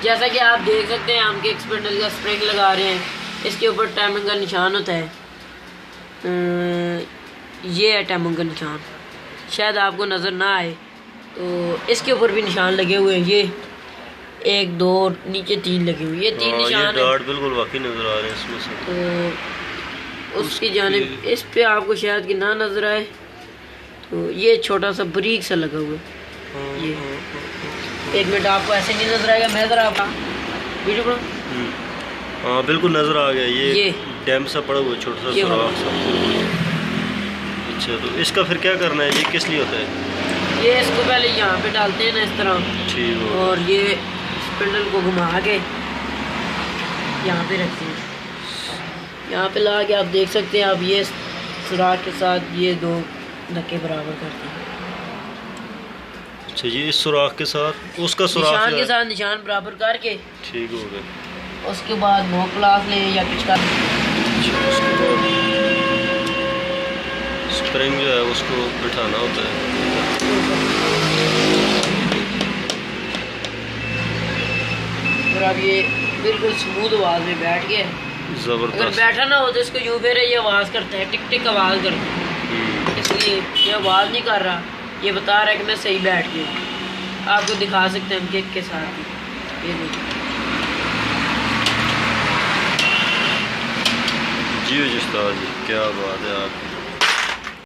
जैसा कि आप देख सकते हैं हम के स्पिंडल का स्प्रिंग लगा रहे हैं, इसके ऊपर टाइमिंग का निशान होता है। ये है टाइमिंग का निशान, शायद आपको नज़र ना आए तो इसके ऊपर भी निशान लगे हुए हैं। ये 1 2 नीचे 3 लगे हुए, ये 3 निशान है। बिल्कुल वाकई नज़र आ रहे हैं इसमें से। तो उसकी जानिब इस पे आपको शायद कि ना नज़र आए तो ये छोटा सा ब्रीक सा लगा हुआ है। ये 1 मिनट आपको ऐसे नहीं नज़र आएगा, मैं ज़रा आपका वीडियो बना। हाँ बिल्कुल नज़र आ गया, ये डैम सा पड़ा हुआ छोटा सा सुराख सा। अच्छा तो इसका फिर क्या करना है, ये किस लिए होता है? ये इसको पहले यहाँ पे डालते हैं ना इस तरह, ठीक है, और ये स्पिंडल को घुमा के यहाँ पे रखते हैं। यहाँ पे ला के आप देख सकते हैं, आप ये सुराख के साथ ये 2 धक्के बराबर करते हैं। अच्छा ये इस सुराख के साथ उसका सुराख निशान के साथ निशान बराबर करके ठीक हो गया। उसके बाद नो क्लास लें या कुछ कर स्प्रिंग जो है उसको बिठाना होता है। और अब ये बिल्कुल स्मूथ आवाज़ में बैठ गया। ज़बरदस्त। अगर बैठा ना हो तो इसको यूँ फिर ये आवाज़ करता है, टिक टिक आवाज़ करता है, इसलिए ये आवाज़ नहीं कर रहा, ये बता रहा है कि मैं सही बैठ गया। आपको दिखा सकते हैं हम केक के साथ ही। ये देखिए जी उस्ताद जी, क्या बात है आपकी।